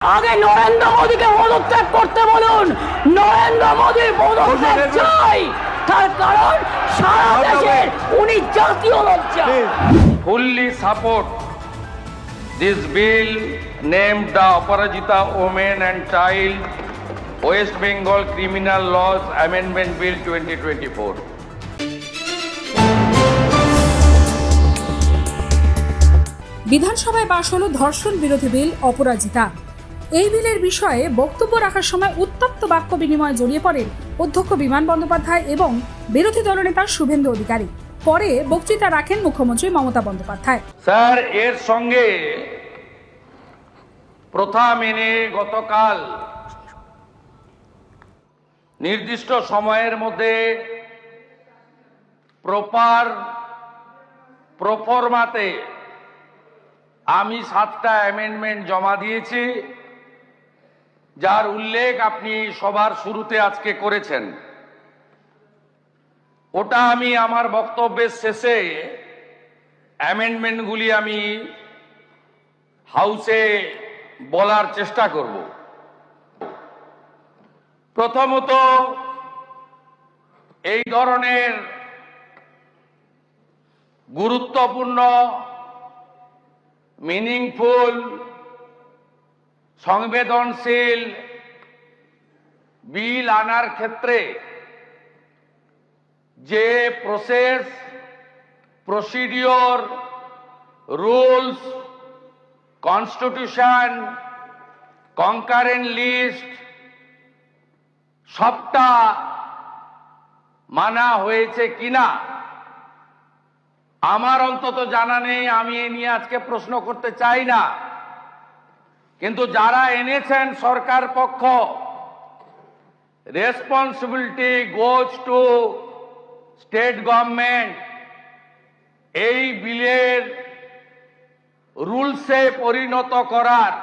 আগে নরেন্দ্র মোদীকে পদত্যাগ করতে বলুন। নরেন্দ্র মোদীর পদত্যাগ চাই, তার কারণ সারা দেশের উনি জাতীয় লজ্জা। Fully support this bill named the Aparajita Women and Child West Bengal Criminal Laws Amendment Bill 2024. বিধানসভায় পাশ হলো ধর্ষণ বিরোধী বিল অপরাজিতা। এই বিলের বিষয়ে বক্তব্য রাখার সময় উত্তপ্ত বাক্য বিনিময়ে জড়িয়ে পড়েন অধ্যক্ষ বিমান বন্দ্যোপাধ্যায় এবং বিরোধী দলনেতা শুভেন্দু অধিকারী। পরে বক্তৃতা রাখেন মুখ্যমন্ত্রী মমতা বন্দ্যোপাধ্যায়। স্যার, এর সঙ্গে প্রথা মেনে গতকাল নির্দিষ্ট সময়ের মধ্যে প্রফরমাতে আমি 7টা অ্যামেন্ডমেন্ট জমা দিয়েছি, যার উল্লেখ আপনি সবার শুরুতে আজকে করেছেন। ওটা আমি আমার বক্তব্যের শেষে অ্যামেন্ডমেন্টগুলি আমি হাউসে বলার চেষ্টা করব। প্রথমত, এই ধরনের গুরুত্বপূর্ণ, মিনিংফুল, সংবেদনশীল বিল আনার ক্ষেত্রে যে process, procedure, rules, constitution, concurrent list সবটা মানা হয়েছে কিনা আমার অন্তত জানা নেই। আমি এ নিয়ে আজকে প্রশ্ন করতে চাই না, কিন্তু যারা এনেছেন সরকার পক্ষ, responsibility goes to state government. এই বিলের রুলসে পরিণত করার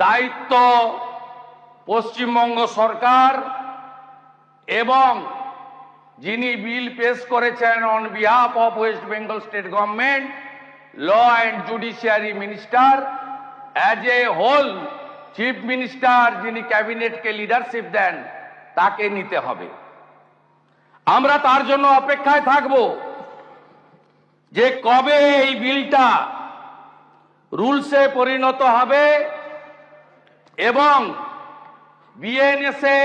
দায়িত্ব পশ্চিমবঙ্গ সরকার এবং যিনি বিল পেশ করেছেন on behalf of West Bengal state government, law and judiciary minister, as a whole chief minister যিনি ক্যাবিনেটকে লিডারশিপ দেন, তাকে নিতে হবে। আমরা তার জন্য অপেক্ষায় থাকব যে কবে এই বিলটা রুলসে পরিণত হবে এবং বিএনএসএ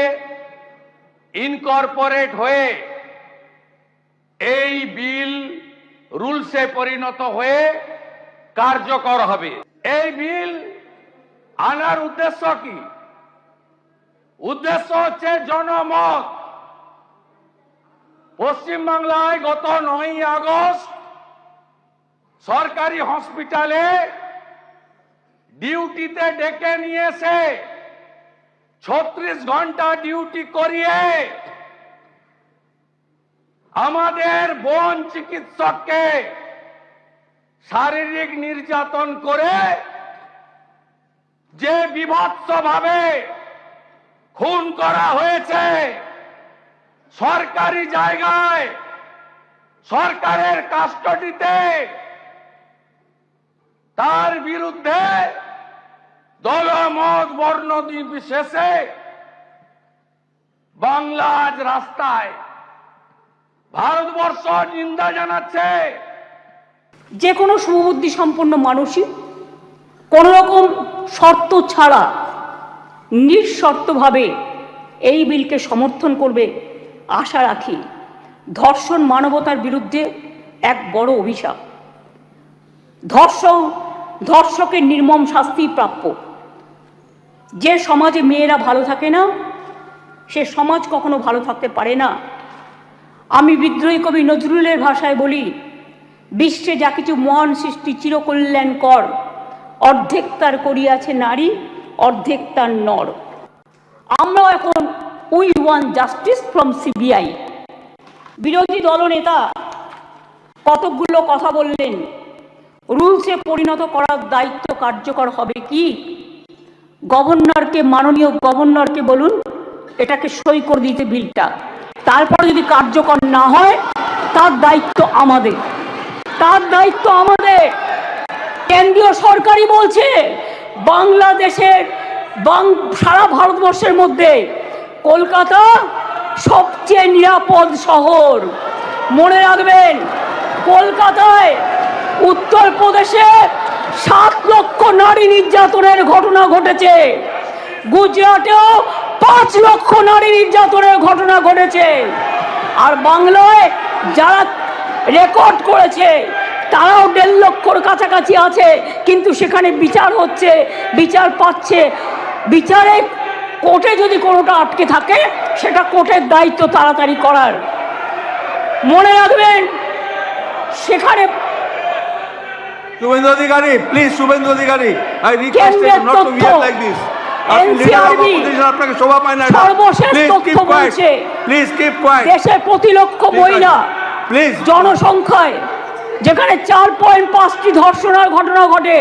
ইনকর্পোরেট হয়ে এই বিল রুলসে পরিণত হয়ে কার্যকর হবে। এই বিল আনার উদ্দেশ্য কি? উদ্দেশ্য হচ্ছে জনমত। পশ্চিমবাংলায় গত 9ই আগস্ট সরকারি হসপিটালে ডিউটিতে ডেকে নিয়ে এসে 36 ঘন্টা ডিউটি করিয়ে আমাদের বোন চিকিৎসককে শারীরিক নির্যাতন করে যে বীভৎসভাবে খুন করা হয়েছে সরকারি জায়গায়, সরকারের কাস্টডিতে, তার বিরুদ্ধে দলমত বর্ণ নির্বিশেষে বাংলা আজ রাস্তায়, ভারতবর্ষ নিন্দা জানাচ্ছে। যে কোনো সুবুদ্ধি সম্পন্ন মানুষই কোনো রকম শর্ত ছাড়া নিঃশর্তভাবে এই বিলকে সমর্থন করবে আশা রাখি। ধর্ষণ মানবতার বিরুদ্ধে এক বড় অভিশাপ। ধর্ষকের নির্মম শাস্তি প্রাপ্য। যে সমাজে মেয়েরা ভালো থাকে না, সে সমাজ কখনো ভালো থাকতে পারে না। আমি বিদ্রোহী কবি নজরুলের ভাষায় বলি, বিশ্বে যা কিছু মহান সৃষ্টি চিরকল্যাণকর, অর্ধেক তার করিয়াছে নারী, অর্ধেক তার নর। আমরা এখন we want justice from CBI. বিরোধী দলনেতা কতকগুলো কথা বললেন। রুলসে পরিণত করার দায়িত্ব কার্যকর হবে কি? গভর্নরকে, মাননীয় গভর্নরকে বলুন এটাকে সই করে দিতে বিলটা। তারপরে যদি কার্যকর না হয় তার দায়িত্ব আমাদের, তার দায়িত্ব আমাদের। কেন্দ্রীয় সরকারই বলছে বাংলাদেশের সারা ভারতবর্ষের মধ্যে কলকাতা সবচেয়ে নিরাপদ শহর। মনে রাখবেন, কলকাতায় উত্তরপ্রদেশে 7 লক্ষ নারী নির্যাতনের ঘটনা ঘটেছে, গুজরাটেও 5 লক্ষ নারী নির্যাতনের ঘটনা ঘটেছে। আর বাংলায় যারা রেকর্ড করেছে তারাও 1.5 লক্ষর কাছাকাছি আছে, কিন্তু সেখানে বিচার হচ্ছে, বিচার পাচ্ছে। বিচারে কোর্টে যদি কোনোটা আটকে থাকে সেটা কোর্টের দায়িত্ব তাড়াতাড়ি করার। মনে রাখবেন, সেখানে Suvendu Adhikari, please Suvendu Adhikari, I request কেন্দ্রের you not to behave like this. আপনি leader of NCRB opposition, আপনাকে শোভা পায় না এটা। সর্বশেষ Please তথ্য keep quiet. বলছে Please keep quiet. দেশের প্রতি লক্ষ মহিলা Please. জনসংখ্যায় যেখানে 4.5টি ধর্ষণের ঘটনা ঘটে,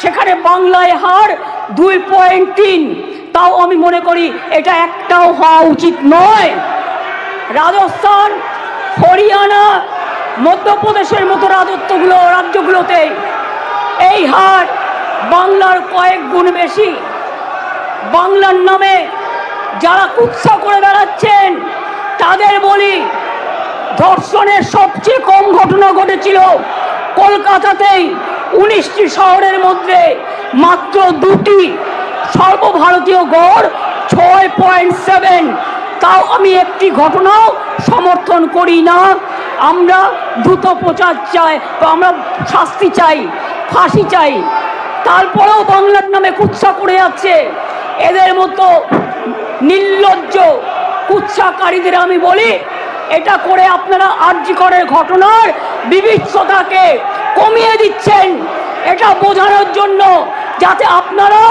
সেখানে বাংলায় হার 2.3। তাও আমি মনে করি এটা একটাও হওয়া উচিত নয়। রাজস্থান, হরিয়ানা, মধ্যপ্রদেশের মতো রাজ্যগুলোতে এই হার বাংলার কয়েক গুণ বেশি। বাংলার নামে যারা কুৎসা করে বেড়াচ্ছেন তাদের বলি, ধর্ষণের সবচেয়ে কম ঘটনা ঘটেছিল কলকাতাতেই, 19টি শহরের মধ্যে মাত্র 2টি, সর্বভারতীয় গড় 6.7। তাও আমি একটি ঘটনাও সমর্থন করি না। আমরা দ্রুত প্রচার চাই, আমরা শাস্তি চাই, ফাঁসি চাই। তারপরেও বাংলার নামে কুৎসা করে যাচ্ছে এদের মতো নির্লজ্জ কুৎসাকারীদের আমি বলি, এটা করে আপনারা আরজি করের ঘটনার বিভৎসতাকে কমিয়ে দিচ্ছেন, এটা বোঝানোর জন্য যাতে আপনারা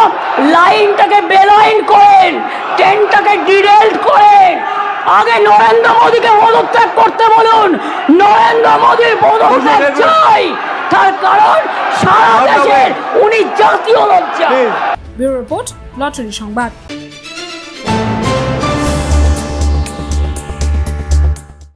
লাইনটাকে বেলাইন করেন, ট্রেনটাকে ডিরেল্ট করেন। আগে নরেন্দ্র মোদীকে পদত্যাগ করতে বলুন, নরেন্দ্র মোদীর পদত্যাগ চাই, তার কারণ সারা দেশের উনি জাতীয় লজ্জা। Please. ব্যুরো রিপোর্ট, লটারি সংবাদ।